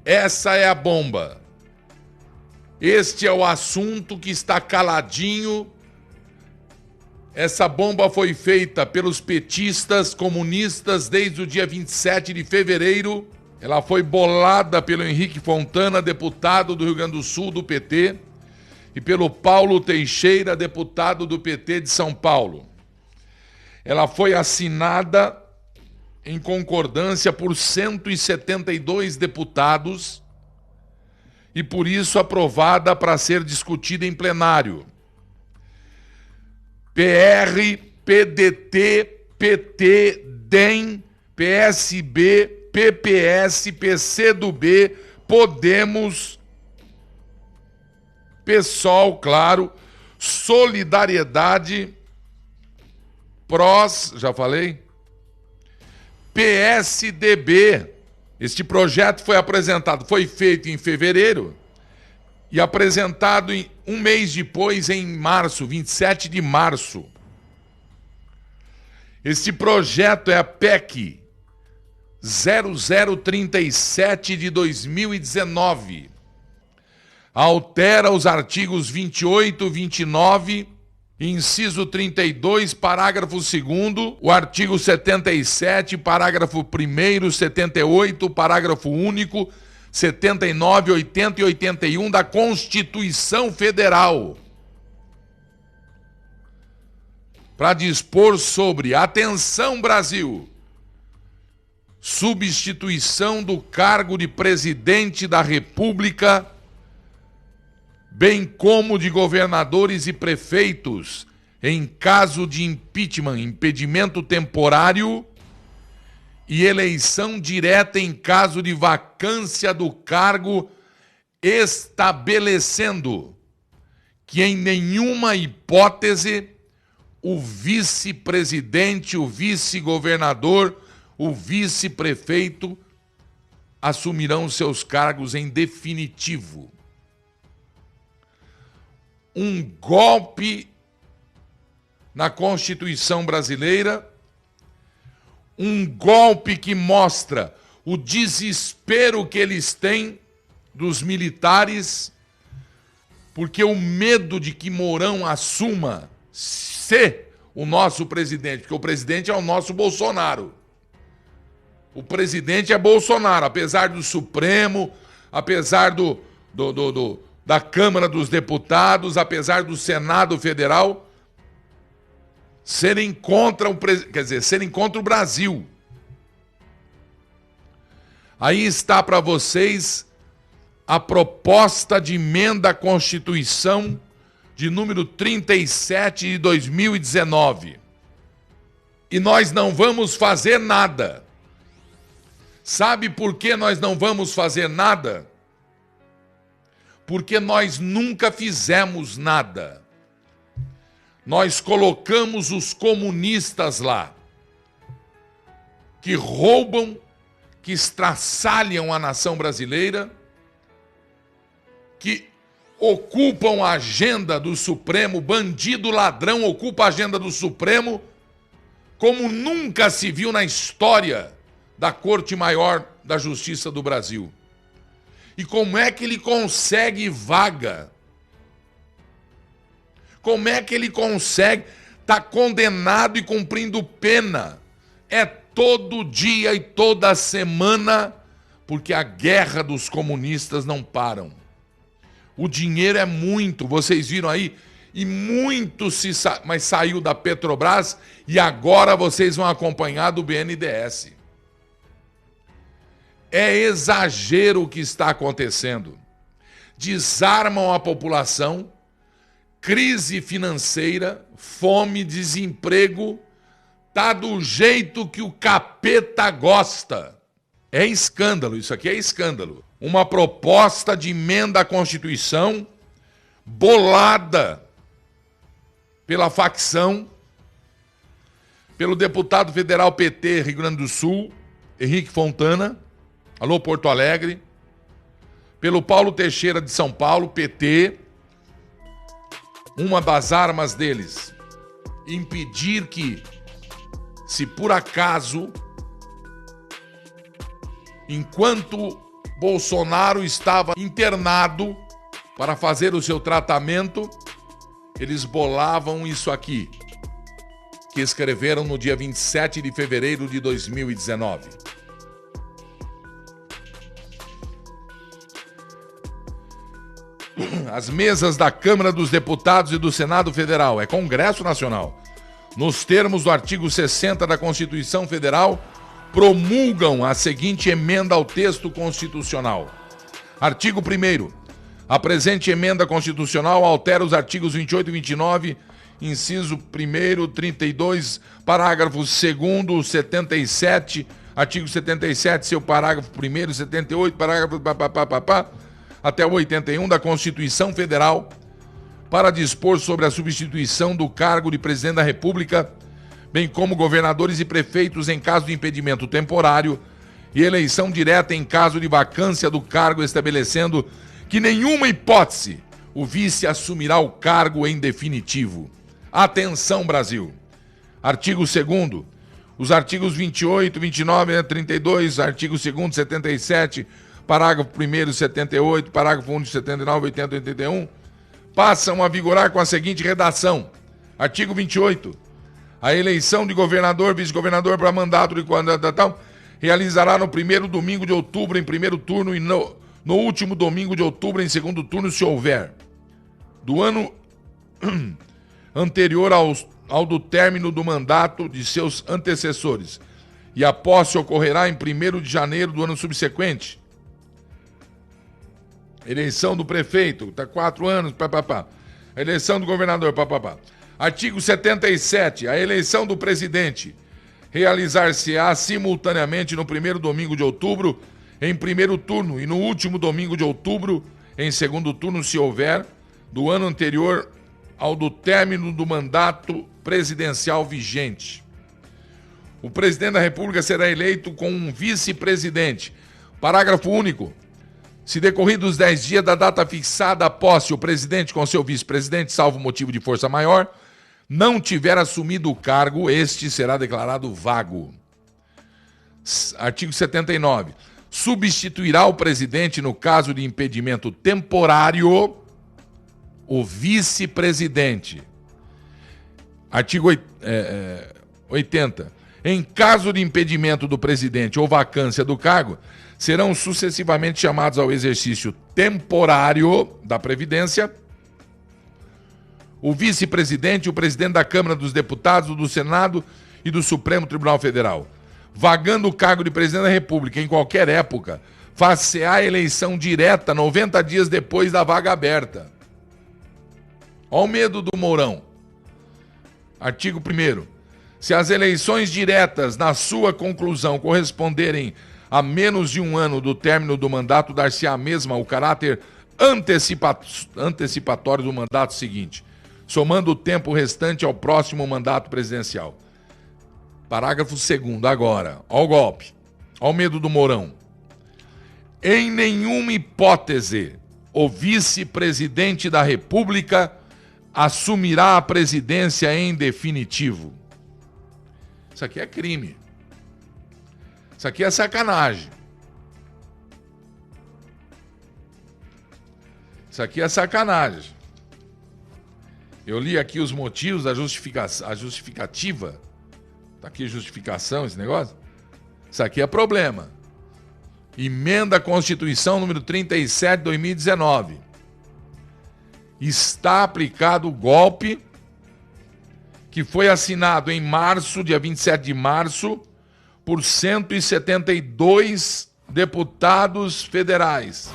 Essa é a bomba. Este é o assunto que está caladinho. Essa bomba foi feita pelos petistas comunistas desde o dia 27 de fevereiro. Ela foi bolada pelo Henrique Fontana, deputado do Rio Grande do Sul, do PT, e pelo Paulo Teixeira, deputado do PT de São Paulo. Ela foi assinada em concordância por 172 deputados e, por isso, aprovada para ser discutida em plenário. PR, PDT, PT, DEM, PSB, PPS, PCdoB, Podemos, PSOL, claro, Solidariedade, PROS, já falei, PSDB. Este projeto foi feito em fevereiro e apresentado um mês depois, em março, 27 de março. Este projeto é a PEC 0037 de 2019. Altera os artigos 28, 29, inciso 32, parágrafo 2º, o artigo 77, parágrafo 1º, 78, parágrafo único, 79, 80 e 81 da Constituição Federal, para dispor sobre, atenção Brasil, substituição do cargo de presidente da República, bem como de governadores e prefeitos, em caso de impeachment, impedimento temporário, e eleição direta em caso de vacância do cargo, estabelecendo que em nenhuma hipótese o vice-presidente, o vice-governador, o vice-prefeito assumirão seus cargos em definitivo. Um golpe na Constituição brasileira, um golpe que mostra o desespero que eles têm dos militares, porque o medo de que Mourão assuma ser o nosso presidente, porque o presidente é o nosso Bolsonaro. O presidente é Bolsonaro, apesar do Supremo, apesar da Câmara dos Deputados, apesar do Senado Federal serem contra o Brasil. Aí está para vocês a proposta de emenda à Constituição de número 37 de 2019. E nós não vamos fazer nada. Sabe por que nós não vamos fazer nada? Porque nós nunca fizemos nada. Nós colocamos os comunistas lá, que roubam, que estraçalham a nação brasileira, que ocupam a agenda do Supremo, bandido ladrão ocupa a agenda do Supremo, como nunca se viu na história da Corte Maior da Justiça do Brasil. E como é que ele consegue vaga? Como é que ele consegue estar condenado e cumprindo pena? É todo dia e toda semana, porque a guerra dos comunistas não param. O dinheiro é muito, vocês viram aí, e muito mas saiu da Petrobras e agora vocês vão acompanhar do BNDES. É exagero o que está acontecendo. Desarmam a população, crise financeira, fome, desemprego, tá do jeito que o capeta gosta. É escândalo, isso aqui é escândalo. Uma proposta de emenda à Constituição bolada pela facção, pelo deputado federal PT Rio Grande do Sul, Henrique Fontana, alô Porto Alegre, pelo Paulo Teixeira de São Paulo, PT. Uma das armas deles, impedir que, se por acaso, enquanto Bolsonaro estava internado para fazer o seu tratamento, eles bolavam isso aqui, que escreveram no dia 27 de fevereiro de 2019. As mesas da Câmara dos Deputados e do Senado Federal, é Congresso Nacional, nos termos do artigo 60 da Constituição Federal, promulgam a seguinte emenda ao texto constitucional. Artigo 1º. A presente emenda constitucional altera os artigos 28 e 29, inciso 1º, 32, parágrafo 2º, 77, artigo 77, seu parágrafo 1º, 78, parágrafo até o 81 da Constituição Federal, para dispor sobre a substituição do cargo de presidente da República, bem como governadores e prefeitos em caso de impedimento temporário e eleição direta em caso de vacância do cargo, estabelecendo que nenhuma hipótese o vice assumirá o cargo em definitivo. Atenção, Brasil! Artigo 2º. Os artigos 28, 29, 32, artigo 2º, 77, parágrafo 1º, 78, parágrafo 1º, 79, 80 e 81, passam a vigorar com a seguinte redação. Artigo 28. A eleição de governador, vice-governador para mandato de tal realizará no primeiro domingo de outubro em primeiro turno e no último domingo de outubro em segundo turno, se houver, do ano anterior ao do término do mandato de seus antecessores, e a posse ocorrerá em 1º de janeiro do ano subsequente. Eleição do prefeito, tá 4 anos, A eleição do governador, Artigo 77. A eleição do presidente realizar-se-á simultaneamente no primeiro domingo de outubro, em primeiro turno, e no último domingo de outubro, em segundo turno, se houver, do ano anterior ao do término do mandato presidencial vigente. O presidente da República será eleito com um vice-presidente. Parágrafo único. Se decorridos 10 dias da data fixada a posse, o presidente com seu vice-presidente, salvo motivo de força maior, não tiver assumido o cargo, este será declarado vago. Artigo 79. Substituirá o presidente, no caso de impedimento temporário, o vice-presidente. Artigo 80. Em caso de impedimento do presidente ou vacância do cargo, serão sucessivamente chamados ao exercício temporário da Previdência o vice-presidente e o presidente da Câmara dos Deputados, do Senado e do Supremo Tribunal Federal. Vagando o cargo de presidente da República em qualquer época, far-se-á a eleição direta 90 dias depois da vaga aberta. Olha o medo do Mourão. Artigo 1º. Se as eleições diretas, na sua conclusão, corresponderem a menos de um ano do término do mandato, dar-se-á a mesma o caráter antecipatório do mandato seguinte, somando o tempo restante ao próximo mandato presidencial. Parágrafo 2º, agora. Olha o golpe. Olha o medo do Mourão. Em nenhuma hipótese, o vice-presidente da República assumirá a presidência em definitivo. Isso aqui é crime. Isso aqui é sacanagem. Isso aqui é sacanagem. Eu li aqui os motivos da justificativa. Tá aqui justificação, esse negócio. Isso aqui é problema. Emenda à Constituição número 37 de 2019. Está aplicado o golpe que foi assinado em março, dia 27 de março, por 172 deputados federais.